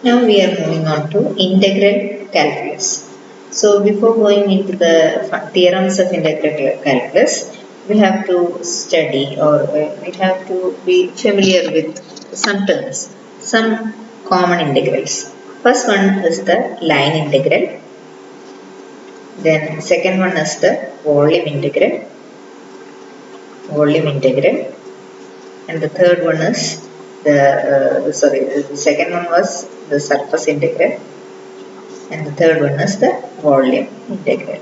Now we are moving on to integral calculus. So before going into the theorems of integral calculus, we have to study or we have to be familiar with some terms, some common integrals. First one is the line integral, then second one is the volume integral, and the third one is the second one was the surface integral, and the third one is the volume integral.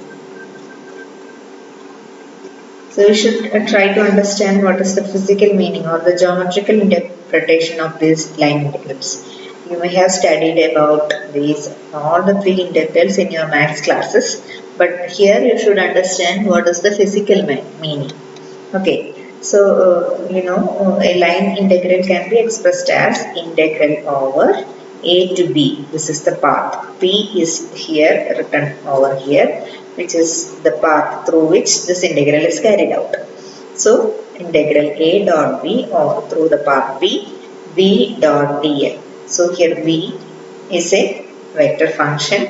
So we should try to understand what is the physical meaning or the geometrical interpretation of these line integrals. You may have studied about these all the three integrals in your maths classes, but here you should understand what is the physical meaning. Okay, so a line integral can be expressed as integral over a to b. This is the path. P is here written over here, which is the path through which this integral is carried out. So integral a dot b or through the path b, v dot dl. So here v is a vector function,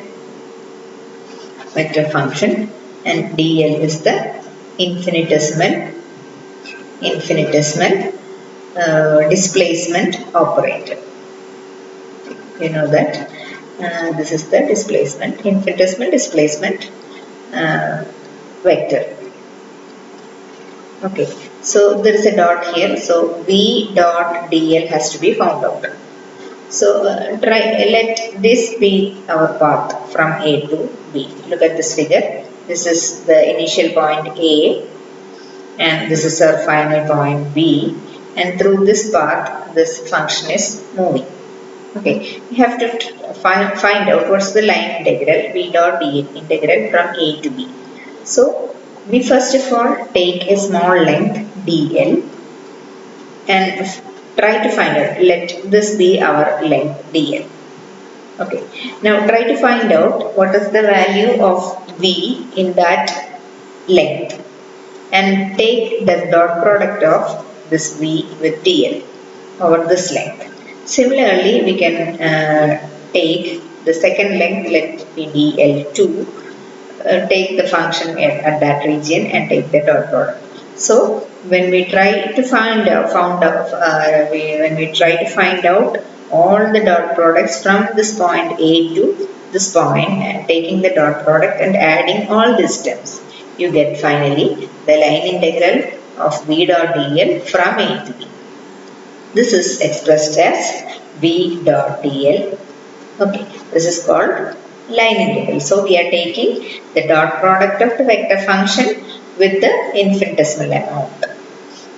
and dl is the infinitesimal displacement operator. You know that this is the infinitesimal displacement vector. Okay, so there is a dot here, so v dot dl has to be found out. So let this be our path from A to B. Look at this figure. This is the initial point A, and this is our final point B, and through this path this function is moving. Okay, we have to find out what's the line integral v dot dl integral from A to B. So we first of all take a small length dl and try to find out, let this be our length dl. Okay, now try to find out what is the value of v in that length and take the dot product of this v with dl over this length. Similarly, we can take the second length, let it be dl2, take the function at that region and take the dot product. So when we try to find out all the dot products from this point A to this point, and taking the dot product and adding all these terms, you get finally the line integral of v dot dl from A to B. This is expressed as v dot dl. Okay, this is called line integral. So we are taking the dot product of the vector function with the infinitesimal amount,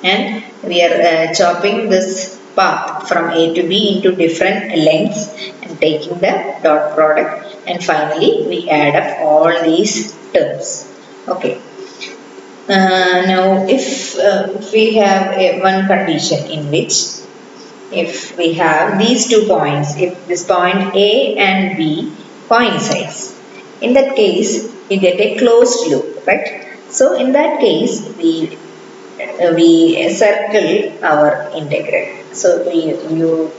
and we are chopping this path from A to B into different lengths and taking the dot product, and finally we add up all these terms. Okay. Now if we have one condition in which if we have these 2 points, if this point A and B coincides, in that case you get a closed loop, right? So in that case we circle our integral. So you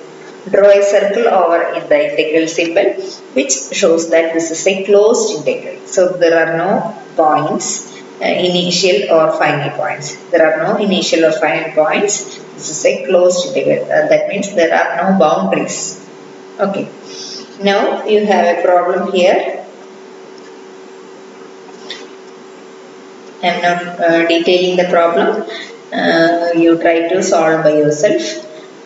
draw a circle over in the integral symbol, which shows that this is a closed integral. So there are no points, initial or final points. There are no initial or final points. This is a closed integral. That means there are no boundaries. Okay. Now you have a problem here. I am not detailing the problem. You try to solve by yourself.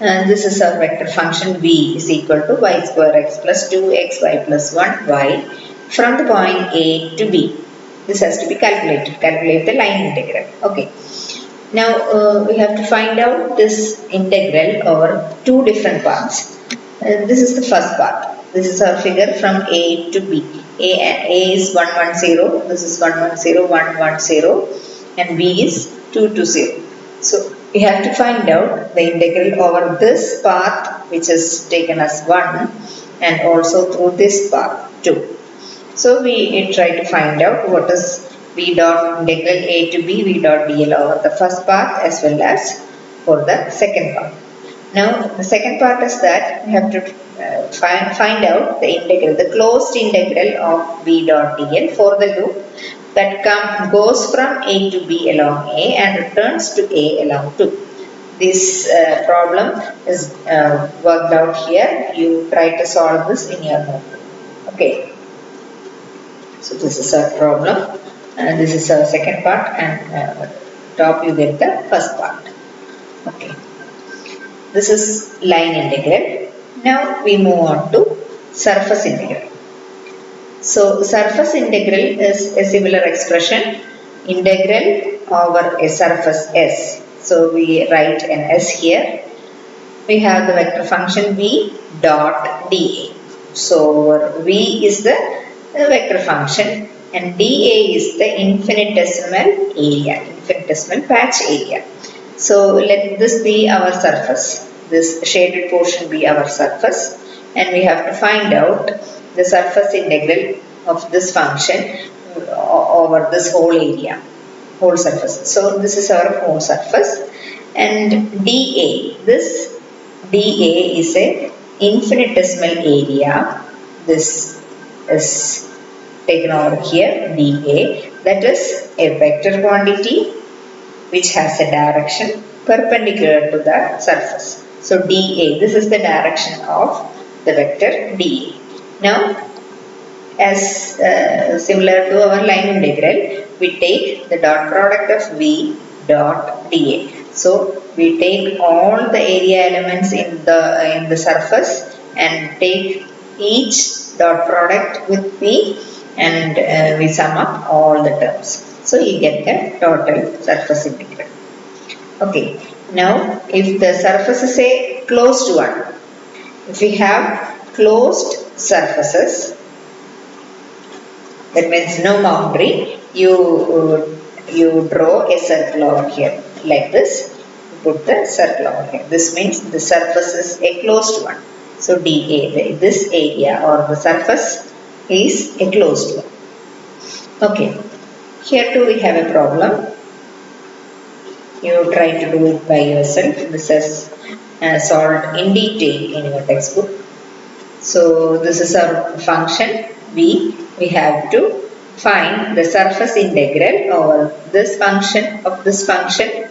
This is our vector function v is equal to y square x plus 2x y plus 1y from the point A to B. This has to be calculated. Calculate the line integral. Okay. Now we have to find out this integral over 2 different paths. This is the first path. This is our figure from A to B. A is 110. This is 110, 110, and B is 220. So we have to find out the integral over this path, which is taken as 1, and also through this path 2. So we try to find out what is v dot integral A to B v dot dl over the first path as well as for the second path. Now the second part is that we have to find out the integral, the closed integral of v dot dl for the loop that goes from a to b along a and returns to a along 2. This problem is worked out here. You try to solve this in your notebook. Okay. So this is our problem. This is our second part, and top you get the first part. Okay. This is line integral. Now we move on to surface integral. So surface integral is a similar expression, integral over a surface S. So we write an S here. We have the vector function v dot dA. So v is the vector function and dA is the infinitesimal area, infinitesimal patch area. So let this be our surface. This shaded portion be our surface, and we have to find out the surface integral of this function over this whole area, whole surface. So this is our whole surface, and dA, this dA is a infinitesimal area. This is taken over here, dA, that is a vector quantity which has a direction perpendicular to the surface. So dA, this is the direction of the vector dA. Now, as similar to our line integral, we take the dot product of v dot dA. So we take all the area elements in the surface and take each dot product with v, and we sum up all the terms. So you get the total surface integral. Okay. Now, if the surface is a closed one, if we have closed surfaces, that means no boundary, you draw a circle over here like this. Put the circle over here. This means the surface is a closed one. So dA, this area or the surface is a closed one. Okay. Here too we have a problem. You try to do it by yourself. This is solved in detail in your textbook. So this is our function v. We have to find the surface integral over this function of this function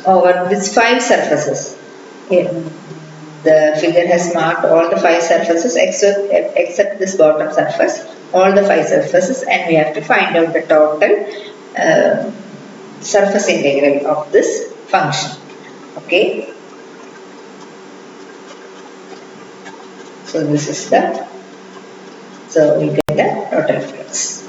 over these 5 surfaces. The figure has marked all the 5 surfaces except this bottom surface, all the 5 surfaces, and we have to find out the total surface integral of this function. Okay. So this is the, so we get the total flux.